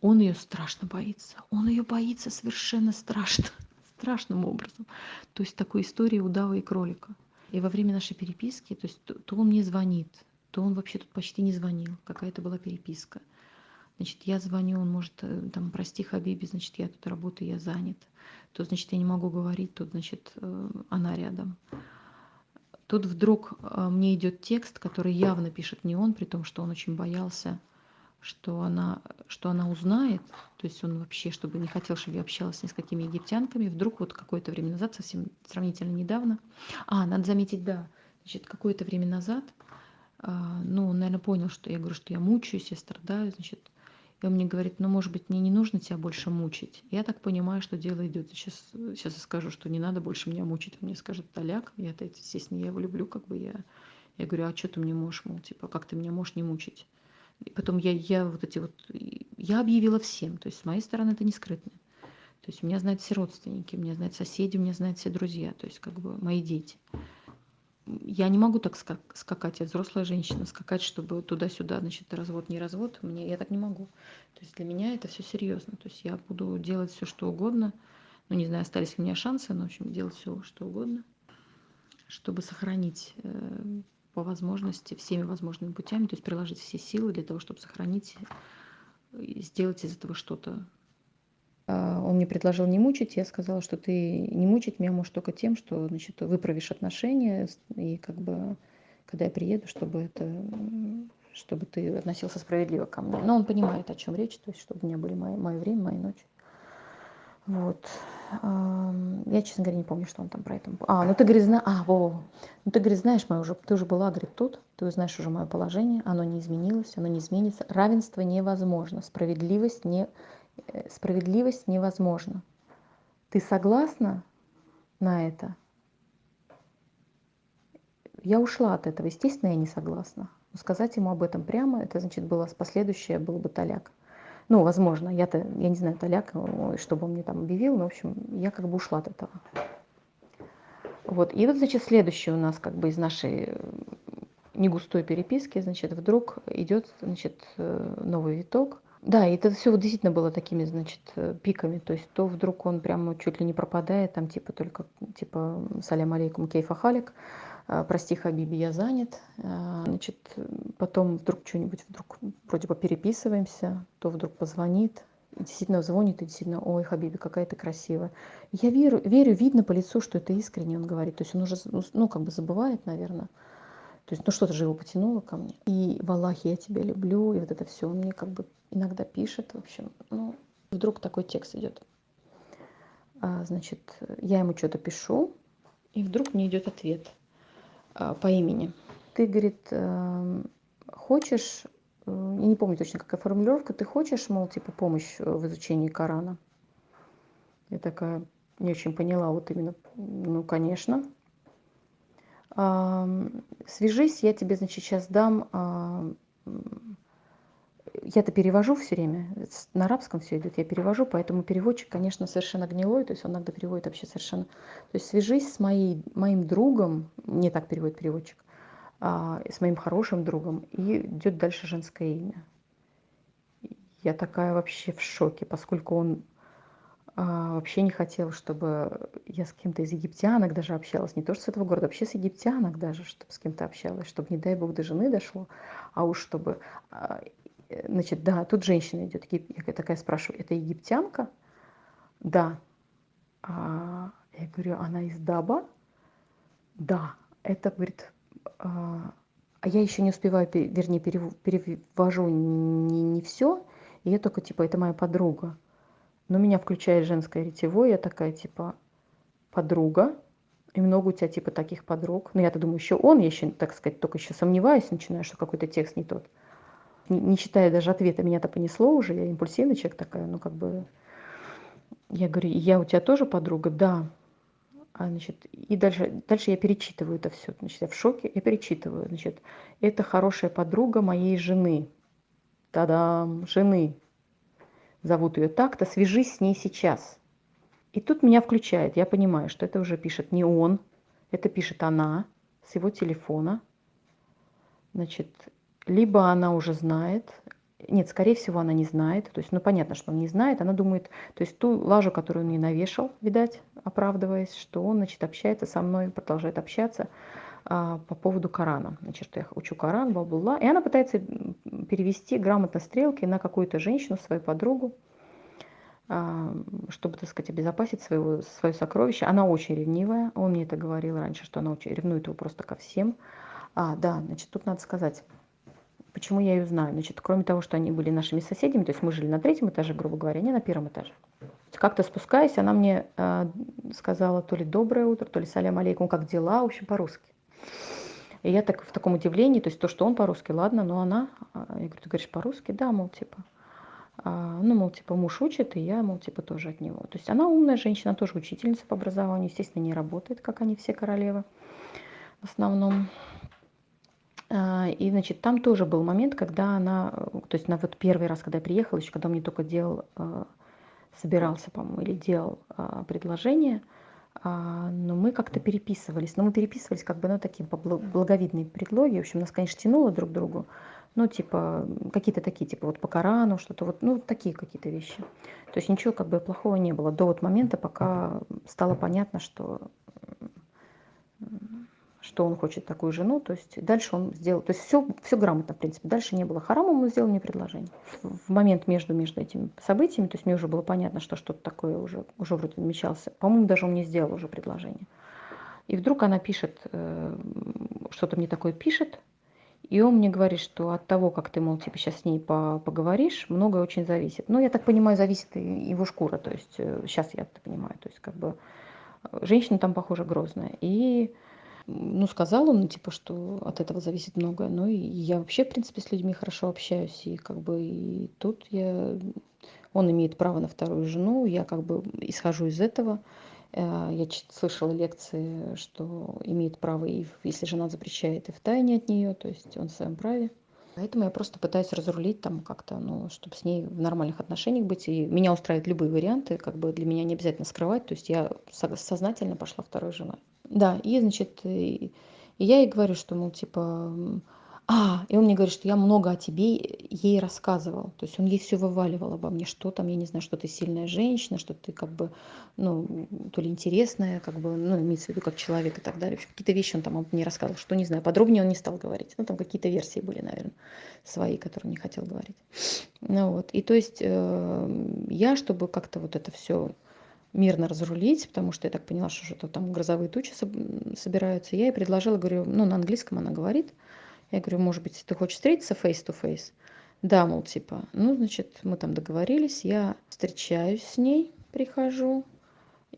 Он ее страшно боится. Он ее боится совершенно страшно, страшным образом. То есть такой истории удава и кролика. И во время нашей переписки, то есть то он мне звонит, то он вообще тут почти не звонил. Какая-то была переписка. Значит, я звоню, он может, там, прости, Хабиби, значит, я тут работаю, я занят. То, значит, я не могу говорить, тут, значит, она рядом. Тут вдруг мне идет текст, который явно пишет не он, при том, что он очень боялся, что она узнает, то есть он вообще, чтобы не хотел, чтобы я общалась ни с какими египтянками. Вдруг вот какое-то время назад, совсем сравнительно недавно, надо заметить, да, значит, какое-то время назад, ну, он, наверное, понял, что я говорю, что я мучаюсь, я страдаю, значит, и он мне говорит, ну, может быть, мне не нужно тебя больше мучить. Я так понимаю, что дело идет. Сейчас я скажу, что не надо больше меня мучить. Он мне скажет, Толяк, я-то, естественно, я его люблю, как бы я говорю, а что ты мне можешь, мол, типа, как ты меня можешь не мучить? И потом я вот эти вот, я объявила всем, то есть с моей стороны это не скрытно. То есть меня знают все родственники, меня знают соседи, меня знают все друзья, то есть как бы мои дети. Я не могу так скакать, я взрослая женщина, скакать, чтобы туда-сюда, значит, развод, не развод, я так не могу. То есть для меня это все серьезно, то есть я буду делать все, что угодно, ну, не знаю, остались ли у меня шансы, но, в общем, делать все, что угодно, чтобы сохранить по возможности, всеми возможными путями, то есть приложить все силы для того, чтобы сохранить и сделать из этого что-то. Он мне предложил не мучить, я сказала, что ты не мучить меня можешь только тем, что, значит, выправишь отношения, и как бы, когда я приеду, чтобы ты относился справедливо ко мне. Но он понимает, о чем речь, то есть, чтобы у меня были мое время, мои ночи. Вот. Я, честно говоря, не помню, что он там про это. Ну ты, говорит, ну ты, говорит, знаешь, ты уже была, говорит, тут, ты знаешь уже мое положение, оно не изменилось, оно не изменится. Равенство невозможно, справедливость невозможна. Ты согласна на это? Я ушла от этого, естественно, я не согласна. Но сказать ему об этом прямо, это значит последующее был бы Толяк. Ну, возможно, я не знаю Толяк, чтобы он мне там объявил, но, в общем, я как бы ушла от этого. Вот, и вот, значит, следующее у нас как бы из нашей негустой переписки, значит, вдруг идет, значит, новый виток. Да, и это все вот действительно было такими, значит, пиками, то есть то вдруг он прямо чуть ли не пропадает, там типа только, типа, салям алейкум, кейфа халик, прости, Хабиби, я занят, значит, потом вдруг вроде бы переписываемся, то вдруг позвонит, и действительно звонит, и действительно, ой, Хабиби, какая ты красивая. Я верю, видно по лицу, что это искренне, он говорит, то есть он уже, ну, как бы забывает, наверное, то есть, ну, что-то же его потянуло ко мне. И в Аллахе я тебя люблю, и вот это все он мне как бы иногда пишет, в общем, ну, вдруг такой текст идет. Значит, я ему что-то пишу, и вдруг мне идет ответ по имени. Ты, говорит, хочешь, я не помню точно, какая формулировка, ты хочешь, мол, типа, помощь в изучении Корана? Я такая не очень поняла, вот именно, ну, конечно. Свяжись, я тебе, значит, сейчас дам. Я-то перевожу все время, на арабском все идет, я перевожу, поэтому переводчик, конечно, совершенно гнилой, то есть он иногда переводит вообще совершенно. То есть свяжись с моим другом, не так переводит переводчик, с моим хорошим другом, и идет дальше женское имя. Я такая вообще в шоке, поскольку он вообще не хотел, чтобы я с кем-то из египтянок даже общалась, не то что с этого города, вообще с египтянок даже, чтобы с кем-то общалась, чтобы, не дай бог, до жены дошло, а уж чтобы... Значит, да, тут женщина идет, я такая спрашиваю, это египтянка? Да. Я говорю, она из Даба? Да. Это, говорит, я еще не успеваю, вернее, перевожу не все, и я только, типа, это моя подруга. Но меня включает женское ретевое, я такая, типа, подруга, и много у тебя, типа, таких подруг. Ну, я-то думаю, еще он, я еще, так сказать, только еще сомневаюсь, начинаю, что какой-то текст не тот. Не читая даже ответа, меня-то понесло уже, я импульсивный человек такая, ну, как бы, я говорю, я у тебя тоже подруга? Да. Значит, и дальше я перечитываю это все, значит, я в шоке, я перечитываю, значит, это хорошая подруга моей жены, та-дам, жены, зовут ее так-то, свяжись с ней сейчас. И тут меня включает, я понимаю, что это уже пишет не он, это пишет она с его телефона. Значит, либо она уже знает, Нет, скорее всего, она не знает. То есть, ну, понятно, что он не знает. Она думает, то есть ту лажу, которую он мне навешал, видать, оправдываясь, что он, значит, общается со мной, продолжает общаться по поводу Корана. Значит, что я учу Коран, бла-бла-бла. И она пытается перевести грамотно стрелки на какую-то женщину, свою подругу, чтобы, так сказать, обезопасить свое сокровище. Она очень ревнивая. Он мне это говорил раньше, что она очень ревнует его просто ко всем. Да, значит, тут надо сказать, почему я ее знаю. Значит, кроме того, что они были нашими соседями, то есть мы жили на третьем этаже, грубо говоря, не на первом этаже. Как-то спускаясь, она мне сказала то ли доброе утро, то ли салям алейкум, как дела, в общем, по-русски. И я так в таком удивлении, то есть то, что он по-русски, ладно, но она, я говорю, ты говоришь по-русски? Да, мол, типа. Ну, мол, типа, муж учит, и я, мол, типа, тоже от него. То есть она умная женщина, тоже учительница по образованию, естественно, не работает, как они все королевы в основном. И, значит, там тоже был момент, когда она, то есть на вот первый раз, когда я приехала, еще когда он мне только собирался, по-моему, или делал предложение, но мы как-то переписывались. Но мы переписывались как бы на такие благовидные предлоги. В общем, нас, конечно, тянуло друг к другу. Ну, типа, какие-то такие, типа, вот по Корану, что-то вот, ну, такие какие-то вещи. То есть ничего как бы плохого не было до вот момента, пока стало понятно, что он хочет такую жену, то есть дальше он сделал, то есть все грамотно, в принципе, дальше не было харамом, он сделал мне предложение. В момент между этими событиями, то есть мне уже было понятно, что что-то такое уже вроде намечался, по-моему, даже он мне сделал уже предложение. И вдруг она пишет, что-то мне такое пишет, и он мне говорит, что от того, как ты, мол, типа сейчас с ней поговоришь, многое очень зависит. Ну, я так понимаю, зависит и его шкура, то есть сейчас я это понимаю, то есть как бы женщина там, похоже, грозная. И ну, сказал он, ну, типа, что от этого зависит многое. Ну, и я вообще, в принципе, с людьми хорошо общаюсь. И как бы и тут он имеет право на вторую жену. Я как бы исхожу из этого. Я слышала лекции, что имеет право, и если жена запрещает, и втайне от нее, то есть он в своем праве. Поэтому я просто пытаюсь разрулить там как-то, ну, чтобы с ней в нормальных отношениях быть. И меня устраивают любые варианты, как бы для меня не обязательно скрывать. То есть я сознательно пошла второй женой. Да, и, значит, и я ей говорю, что, мол, типа, и он мне говорит, что я много о тебе ей рассказывал. То есть он ей все вываливал обо мне, что там, я не знаю, что ты сильная женщина, что ты как бы, ну, то ли интересная, как бы, ну, имеется в виду как человек и так далее. В общем, какие-то вещи он там об мне рассказывал, что не знаю, подробнее он не стал говорить. Ну, там какие-то версии были, наверное, свои, которые он не хотел говорить. Ну вот, и то есть я, чтобы как-то вот это все мирно разрулить, потому что я так поняла, что что-то там грозовые тучи собираются. Я ей предложила, говорю, ну, на английском она говорит. Я говорю, может быть, ты хочешь встретиться face to face? Да, мол, типа, ну, значит, мы там договорились, я встречаюсь с ней, прихожу,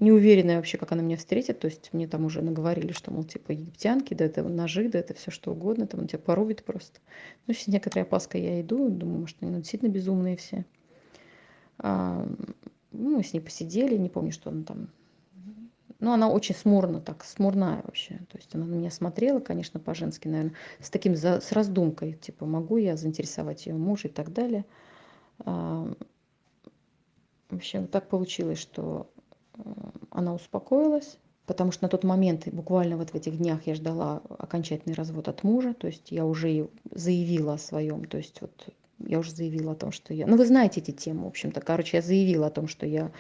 не уверенная вообще, как она меня встретит, то есть мне там уже наговорили, что, мол, типа, египтянки, да это ножи, да это все что угодно, там он тебя порубит просто. Ну, с некоторой опаской я иду, думаю, может, они действительно безумные все. А, ну, мы с ней посидели, не помню, что она там. Ну, она очень смурно так, смурная вообще. То есть она на меня смотрела, конечно, по-женски, наверное, с таким, с раздумкой, типа, могу я заинтересовать ее мужа и так далее. А, В общем, так получилось, что она успокоилась, потому что на тот момент, буквально вот в этих днях, я ждала окончательный развод от мужа, то есть я уже заявила о своем, то есть вот я уже заявила о том, что я... Ну, вы знаете эти темы, в общем-то. Короче, я заявила о том, что я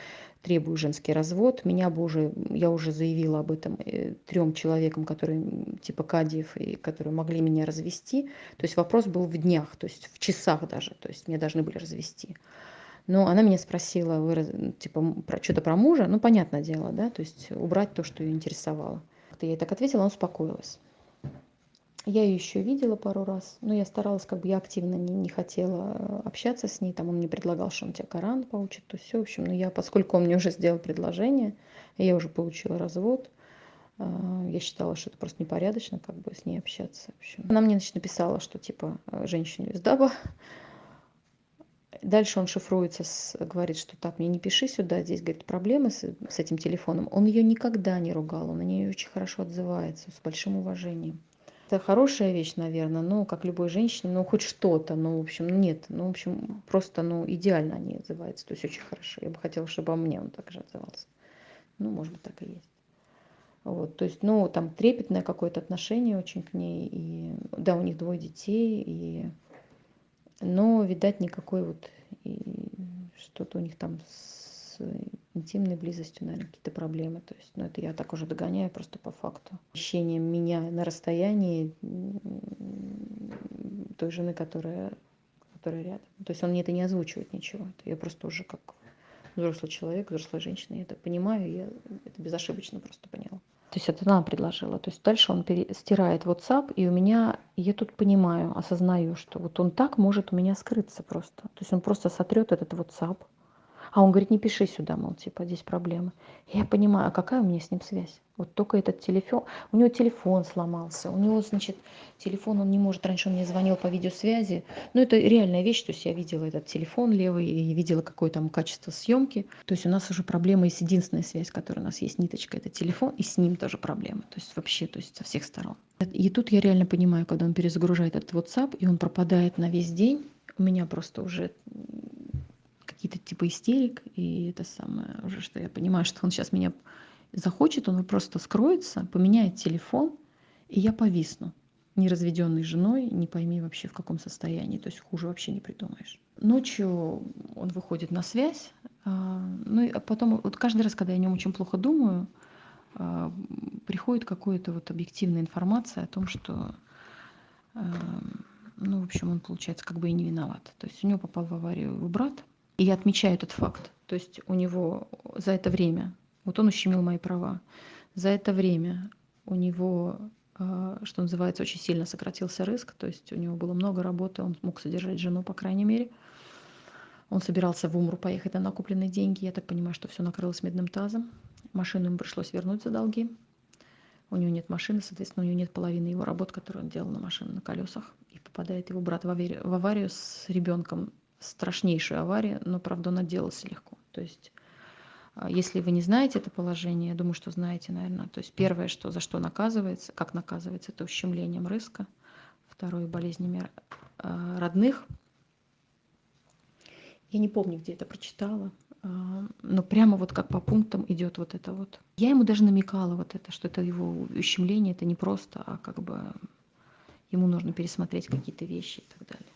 требую женский развод. Я уже заявила об этом 3 человекам, которые типа Кадиев, и которые могли меня развести. То есть вопрос был в днях, то есть в часах даже. То есть меня должны были развести. Но она меня спросила, типа, что-то про мужа. Ну, понятное дело, да, то есть убрать то, что ее интересовало. Я ей так ответила, она успокоилась. Я ее еще видела пару раз, но я старалась, как бы я активно не хотела общаться с ней. Там он мне предлагал, что он тебя Коран поучит, то все. В общем, но поскольку он мне уже сделал предложение, я уже получила развод, я считала, что это просто непорядочно, как бы с ней общаться. В общем. Она мне, значит, написала, что типа женщина из Даба. Дальше он шифруется, говорит, что так, мне не пиши сюда, здесь, говорит, проблемы с этим телефоном. Он ее никогда не ругал, он на нее очень хорошо отзывается, с большим уважением. Это хорошая вещь, наверное, но как любой женщине, ну, хоть что-то, ну, в общем, нет, ну, в общем, просто, ну, идеально они отзываются, то есть очень хорошо. Я бы хотела, чтобы о мне он также отзывался. Ну, может быть, так и есть. Вот, то есть, ну, там трепетное какое-то отношение очень к ней, и, да, у них 2 детей, и Но, видать, никакой вот и что-то у них там с интимной близостью, наверное, какие-то проблемы. То есть, ну, это я так уже догоняю просто по факту. Ощущение меня на расстоянии той жены, которая рядом. То есть он мне это не озвучивает ничего. Это я просто уже как взрослый человек, взрослая женщина, я это понимаю, я это безошибочно просто поняла. То есть это она предложила. То есть дальше он стирает WhatsApp, и у меня, я тут понимаю, осознаю, что вот он так может у меня скрыться просто. То есть он просто сотрет этот WhatsApp, а он говорит, не пиши сюда, мол, типа, здесь проблемы. И я понимаю, а какая у меня с ним связь? Вот только этот телефон, у него телефон сломался, у него, значит, телефон, он не может, раньше он мне звонил по видеосвязи, но это реальная вещь, то есть я видела этот телефон левый и видела, какое там качество съемки, то есть у нас уже проблема есть, единственная связь, которая у нас есть, ниточка, это телефон, и с ним тоже проблемы, то есть вообще, то есть со всех сторон. И тут я реально понимаю, когда он перезагружает этот WhatsApp, и он пропадает на весь день, у меня просто уже какие-то типа истерик, и это самое уже, что я понимаю, что он сейчас меня захочет, он просто скроется, поменяет телефон, и я повисну. Не разведенной женой, не пойми вообще в каком состоянии, то есть хуже вообще не придумаешь. Ночью он выходит на связь, ну и потом вот каждый раз, когда я о нем очень плохо думаю, приходит какая-то вот объективная информация о том, что, ну, в общем, он, получается, как бы и не виноват. То есть у него попал в аварию его брат, и я отмечаю этот факт. То есть у него за это время, вот он ущемил мои права, за это время у него, что называется, очень сильно сократился риск, то есть у него было много работы, он мог содержать жену, по крайней мере. Он собирался в Умру поехать на накопленные деньги, я так понимаю, что все накрылось медным тазом. Машину ему пришлось вернуть за долги. У него нет машины, соответственно, у него нет половины его работ, которые он делал на машине на колесах. И попадает его брат в аварию с ребенком, страшнейшую аварию, но, правда, он отделался легко. То есть, если вы не знаете это положение, я думаю, что знаете, наверное. То есть первое, что, за что наказывается, как наказывается, это ущемлением риска. Второе, болезнями родных. Я не помню, где это прочитала, но прямо вот как по пунктам идет вот это вот. Я ему даже намекала вот это, что это его ущемление, это не просто, а как бы ему нужно пересмотреть какие-то вещи и так далее.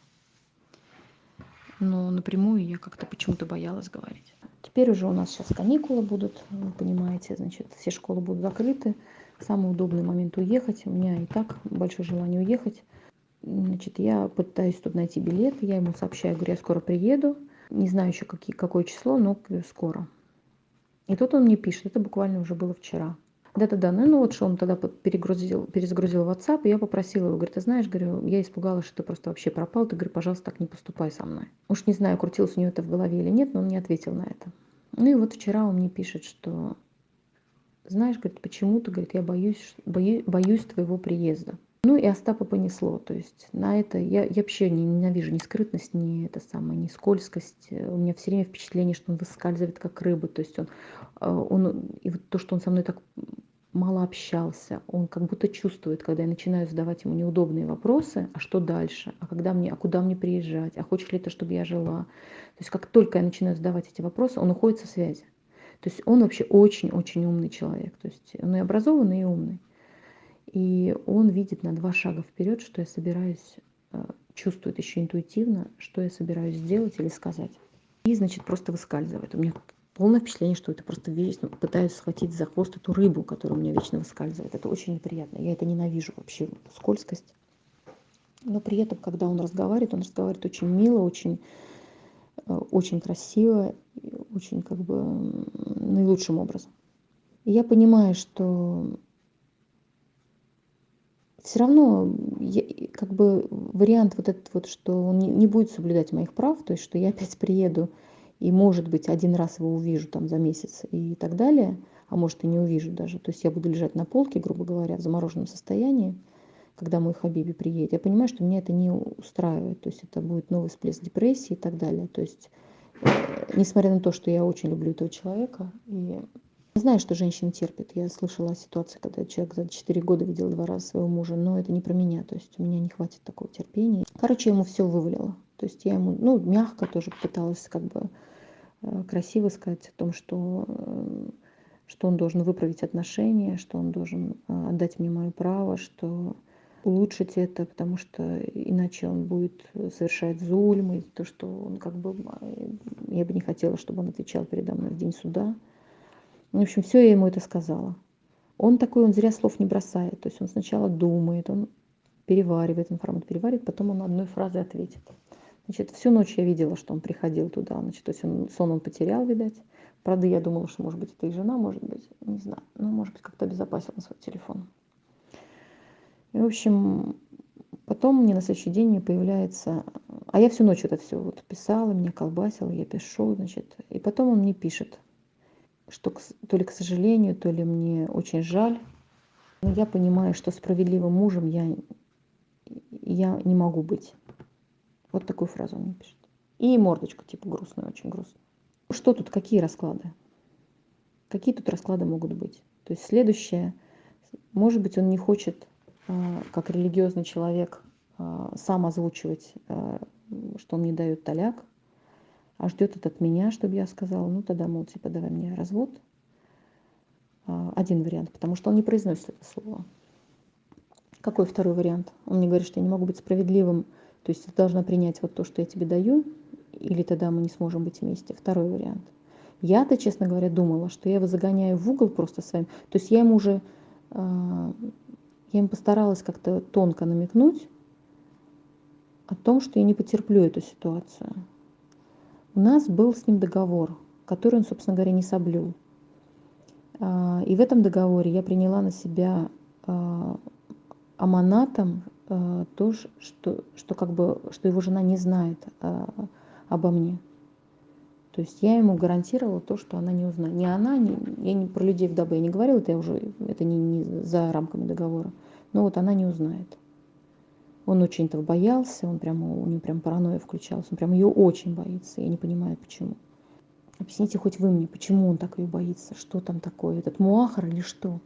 Но напрямую я как-то почему-то боялась говорить. Теперь уже у нас сейчас каникулы будут, вы понимаете, значит, все школы будут закрыты. Самый удобный момент уехать. У меня и так большое желание уехать. Значит, я пытаюсь тут найти билет, я ему сообщаю, говорю, я скоро приеду. Не знаю еще какое число, но скоро. И тут он мне пишет, это буквально уже было вчера. Да-да-да, ну вот что он тогда перезагрузил WhatsApp, и я попросила его, говорит, ты знаешь, говорю, я испугалась, что ты просто вообще пропал, ты, говорю, пожалуйста, так не поступай со мной. Уж не знаю, крутилось у него это в голове или нет, но он не ответил на это. Ну и вот вчера он мне пишет, что, знаешь, говорит, почему-то, говорит, я боюсь твоего приезда. Ну и Остапа понесло, то есть на это я вообще не ненавижу ни скрытность, ни это самое, ни скользкость. У меня все время впечатление, что он выскальзывает как рыба, то есть он и вот то, что он со мной так мало общался, он как будто чувствует, когда я начинаю задавать ему неудобные вопросы, а что дальше, а куда мне приезжать, а хочешь ли ты, чтобы я жила. То есть как только я начинаю задавать эти вопросы, он уходит со связи. То есть он вообще очень-очень умный человек, то есть он и образованный, и умный. И он видит на 2 шага вперед, что я собираюсь, чувствует еще интуитивно, что я собираюсь сделать или сказать. И, значит, просто выскальзывает. У меня полное впечатление, что это просто вечно пытаюсь схватить за хвост эту рыбу, которая у меня вечно выскальзывает. Это очень неприятно. Я это ненавижу вообще, скользкость. Но при этом, когда он разговаривает очень мило, очень красиво, очень как бы наилучшим образом. И я понимаю, что все равно как бы вариант вот этот вот, что он не будет соблюдать моих прав, то есть что я опять приеду и, может быть, один раз его увижу там за месяц и так далее, а может и не увижу даже. То есть я буду лежать на полке, грубо говоря, в замороженном состоянии, когда мой Хабиби приедет. Я понимаю, что меня это не устраивает, то есть это будет новый всплеск депрессии и так далее. То есть, несмотря на то, что я очень люблю этого человека, и знаю, что женщины терпят. Я слышала о ситуации, когда человек за 4 года видел 2 раза своего мужа, но это не про меня, то есть у меня не хватит такого терпения. Короче, я ему все вывалила. То есть я ему, ну, мягко тоже пыталась как бы красиво сказать о том, что он должен выправить отношения, что он должен отдать мне мое право, что улучшить это, потому что иначе он будет совершать зульм, и то, что он как бы, я бы не хотела, чтобы он отвечал передо мной в день суда. В общем, все я ему это сказала. Он такой, он зря слов не бросает, то есть он сначала думает, он переваривает информацию, переваривает, потом он одной фразой ответит. Значит, всю ночь я видела, что он приходил туда, значит, то есть сон он потерял, видать. Правда, я думала, что, может быть, это и жена, может быть, не знаю, ну, может быть, как-то обезопасил на свой телефон. И, в общем, потом мне на следующий день мне появляется, а я всю ночь это все вот писала, меня колбасила, я пишу, значит, и потом он мне пишет, что то ли к сожалению, то ли мне очень жаль, но я понимаю, что справедливым мужем я не могу быть. Вот такую фразу он мне пишет. И мордочку, типа, грустную, очень грустную. Что тут, какие расклады? Какие тут расклады могут быть? То есть следующее, может быть, он не хочет, как религиозный человек, сам озвучивать, что он мне дает таляк, а ждет это от меня, чтобы я сказала, ну тогда, мол, типа, давай мне развод. Один вариант, потому что он не произносит это слово. Какой второй вариант? Он мне говорит, что я не могу быть справедливым, то есть ты должна принять вот то, что я тебе даю, или тогда мы не сможем быть вместе. Второй вариант. Я-то, честно говоря, думала, что я его загоняю в угол просто своим. То есть я ему постаралась как-то тонко намекнуть о том, что я не потерплю эту ситуацию. У нас был с ним договор, который он, собственно говоря, не соблюл. И в этом договоре я приняла на себя аманатом то, что как бы, что его жена не знает обо мне. То есть я ему гарантировала то, что она не узнает. Не она, я не про людей в ДБ я не говорила, это не за рамками договора. Но вот она не узнает. Он очень этого боялся, у него прям паранойя включалась, он прям ее очень боится, я не понимаю, почему. Объясните хоть вы мне, почему он так ее боится, что там такое, этот муахар или что?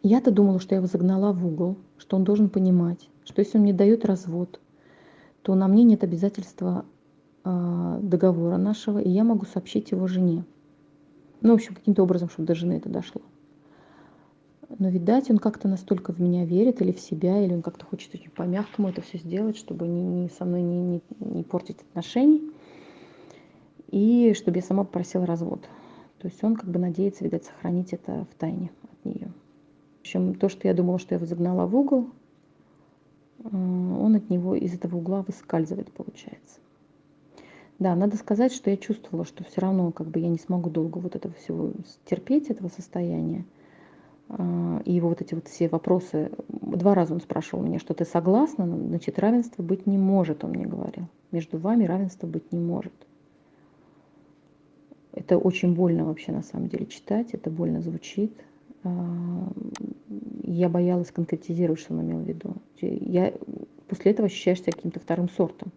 Я-то думала, что я его загнала в угол, что он должен понимать, что если он мне дает развод, то на мне нет обязательства договора нашего, и я могу сообщить его жене. Ну, в общем, каким-то образом, чтобы до жены это дошло. Но, видать, он как-то настолько в меня верит или в себя, или он как-то хочет очень по-мягкому это все сделать, чтобы со мной не портить отношения, и чтобы я сама попросила развод. То есть он как бы надеется, видать, сохранить это в тайне от нее. В общем, то, что я думала, что я его загнала в угол, он от него из этого угла выскальзывает, получается. Да, надо сказать, что я чувствовала, что все равно как бы я не смогу долго вот этого всего терпеть, этого состояния. И его вот эти вот все вопросы. 2 раза он спрашивал меня, что ты согласна? Значит, равенства быть не может, он мне говорил. Между вами равенства быть не может. Это очень больно вообще на самом деле читать, это больно звучит. Я боялась конкретизировать, что он имел в виду. Я после этого ощущаю себя каким-то вторым сортом.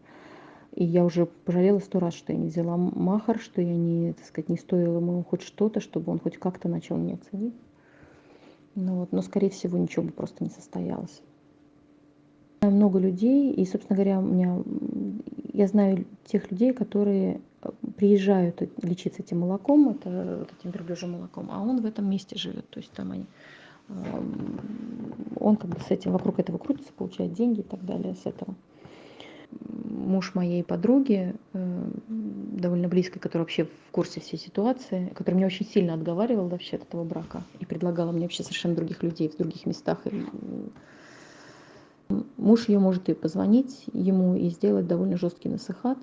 И я уже пожалела 100 раз, что я не взяла махар, что я не, так сказать, не стоила ему хоть что-то, чтобы он хоть как-то начал меня ценить. Ну вот, но, скорее всего, ничего бы просто не состоялось. Знаю много людей, и, собственно говоря, я знаю тех людей, которые приезжают лечиться этим молоком, это вот этим верблюжьим молоком, а он в этом месте живет, то есть там он как бы с этим, вокруг этого крутится, получает деньги и так далее с этого. Муж моей подруги, довольно близкой, которая вообще в курсе всей ситуации, который меня очень сильно отговаривал вообще от этого брака и предлагала мне вообще совершенно других людей в других местах. И муж ее может и позвонить ему и сделать довольно жесткий насыхат,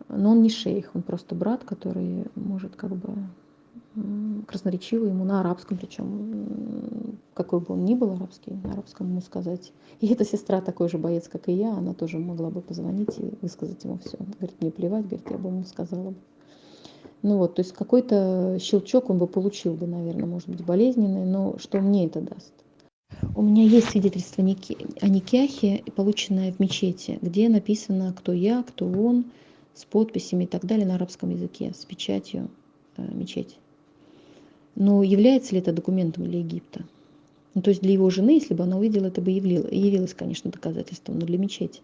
но он не шейх, он просто брат, который может как бы красноречиво ему на арабском, причем какой бы он ни был арабский, на арабском ему сказать. И эта сестра такой же боец, как и я, она тоже могла бы позвонить и высказать ему все. Говорит, мне плевать, говорит, я бы ему сказала бы. Ну вот, то есть какой-то щелчок он бы получил бы, наверное, может быть, болезненный, но что мне это даст? У меня есть свидетельство о никяхе, полученное в мечети, где написано, кто я, кто он, с подписями и так далее на арабском языке, с печатью мечети. Но является ли это документом для Египта? Ну, то есть для его жены, если бы она увидела, это бы явилось, конечно, доказательством, но для мечети.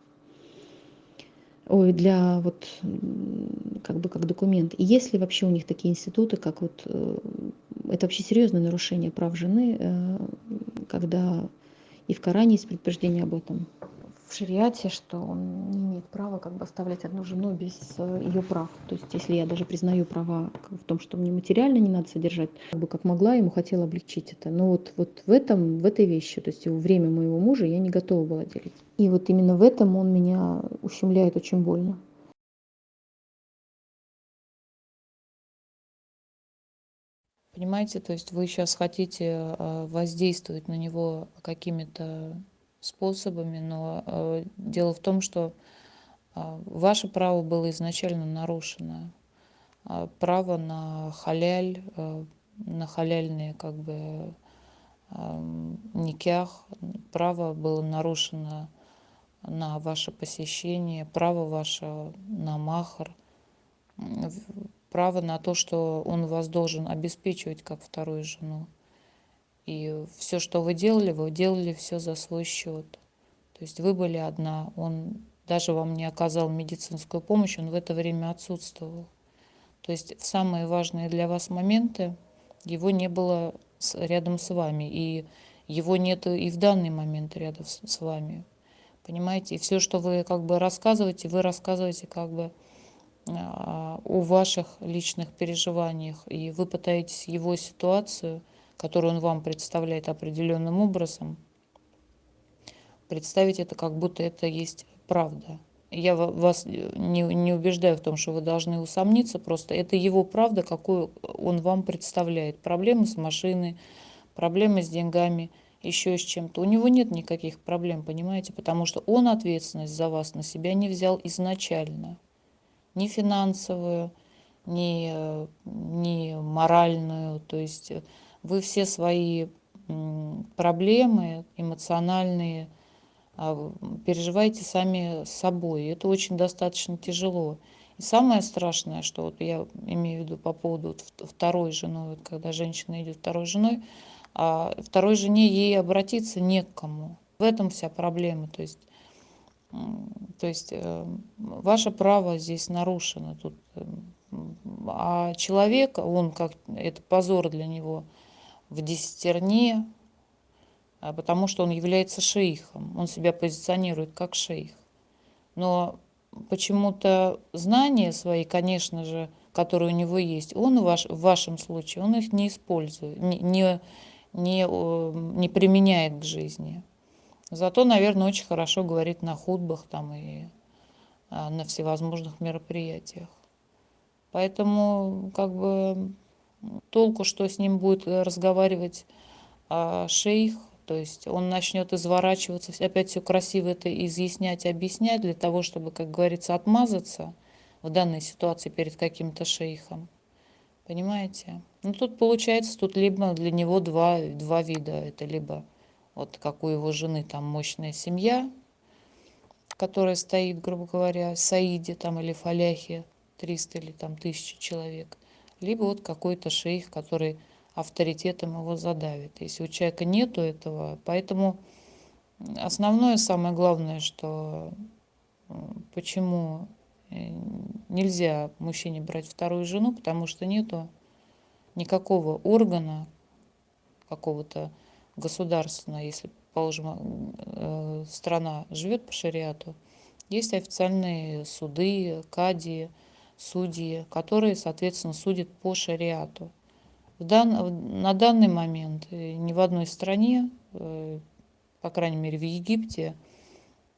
Ой, для вот как бы как документ. И есть ли вообще у них такие институты, как вот это вообще серьезное нарушение прав жены, когда и в Коране есть предупреждение об этом, в шариате, что он не имеет права как бы оставлять одну жену без ее прав. То есть если я даже признаю права в том, что мне материально не надо содержать, как бы как могла, ему хотела облегчить это. Но вот в этой вещи, то есть его время моего мужа я не готова была делить. И вот именно в этом он меня ущемляет очень больно. Понимаете, то есть вы сейчас хотите воздействовать на него какими-то способами, но дело в том, что ваше право было изначально нарушено. Право на халяль, на халяльные как бы никях, право было нарушено на ваше посещение, право ваше на махр, право на то, что он вас должен обеспечивать как вторую жену. И все, что вы делали все за свой счет. То есть вы были одна, он даже вам не оказал медицинскую помощь, он в это время отсутствовал. То есть в самые важные для вас моменты его не было рядом с вами, и его нет и в данный момент рядом с вами. Понимаете? И все, что вы рассказываете как бы о ваших личных переживаниях, и вы пытаетесь его ситуацию, которую он вам представляет определенным образом, представить это, как будто это есть правда. Я вас не убеждаю в том, что вы должны усомниться, просто это его правда, какую он вам представляет. Проблемы с машиной, проблемы с деньгами, еще с чем-то. У него нет никаких проблем, понимаете, потому что он ответственность за вас на себя не взял изначально. Ни финансовую, ни моральную. То есть вы все свои проблемы эмоциональные переживаете сами с собой. И это очень достаточно тяжело. И самое страшное, что вот я имею в виду по поводу второй жены, вот когда женщина идет второй женой, второй жене ей обратиться не к кому. В этом вся проблема. То есть ваше право здесь нарушено. Тут, а человек, он как это позор для него в десятерне, потому что он является шейхом. Он себя позиционирует как шейх. Но почему-то знания свои, конечно же, которые у него есть, он в вашем случае, он их не использует, не применяет к жизни. Зато, наверное, очень хорошо говорит на хутбах там и на всевозможных мероприятиях. Поэтому как бы толку, что с ним будет разговаривать шейх, то есть он начнет изворачиваться, опять все красиво это изъяснять, объяснять для того, чтобы, как говорится, отмазаться в данной ситуации перед каким-то шейхом. Понимаете? Ну тут получается, тут либо для него два вида. Это либо вот как у его жены там мощная семья, которая стоит, грубо говоря, в Саиде там или Фаляхе, 300 или там 1000 человек, либо вот какой-то шейх, который авторитетом его задавит. Если у человека нету этого, поэтому основное, самое главное, что почему нельзя мужчине брать вторую жену, потому что нету никакого органа какого-то государственного, если, положим, страна живет по шариату, есть официальные суды, кади, судьи, которые, соответственно, судят по шариату. На данный момент ни в одной стране, по крайней мере в Египте,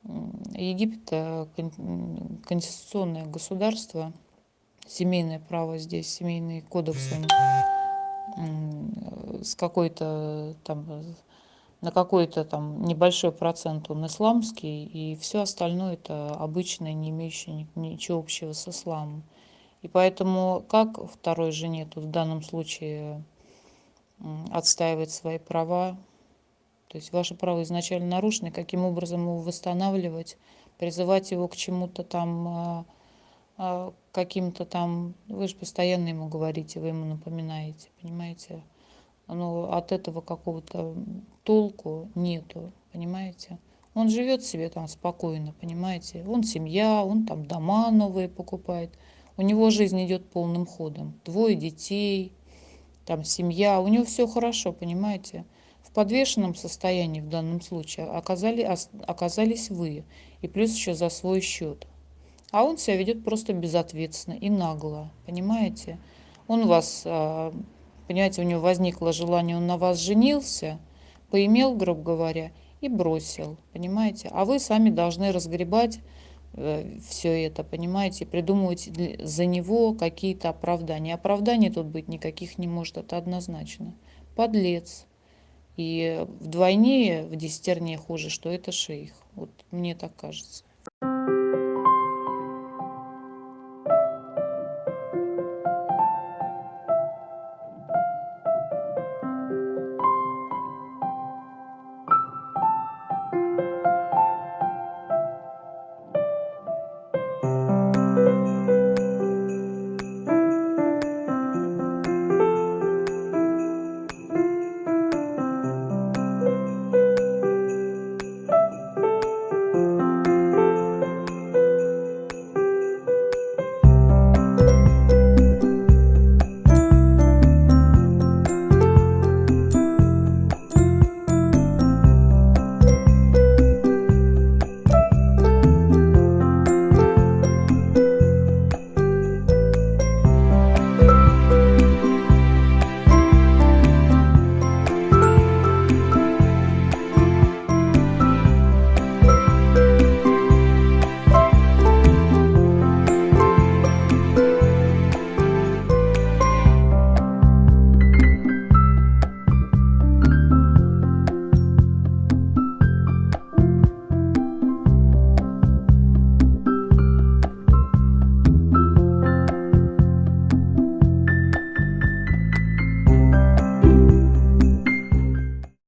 Египет конституционное государство, семейное право здесь, семейный кодекс, он с какой-то там на какой-то там небольшой процент он исламский, и все остальное это обычное, не имеющее ничего общего с исламом. И поэтому как второй жене тут в данном случае отстаивать свои права, то есть ваши права изначально нарушены, каким образом его восстанавливать, призывать его к чему-то там, каким-то там, вы же постоянно ему говорите, вы ему напоминаете, понимаете? Но от этого какого-то толку нету, понимаете? Он живет себе там спокойно, понимаете? Он семья, он там дома новые покупает. У него жизнь идет полным ходом. 2 детей, там семья, у него все хорошо, понимаете? В подвешенном состоянии в данном случае оказались вы, и плюс еще за свой счет. А он себя ведет просто безответственно и нагло, понимаете? Он вас, понимаете, у него возникло желание, он на вас женился, поимел, грубо говоря, и бросил, понимаете? А вы сами должны разгребать все это, понимаете, придумывать за него какие-то оправдания. Оправданий тут быть никаких не может, это однозначно. Подлец. И вдвойне, в десятерне хуже, что это шейх. Вот мне так кажется.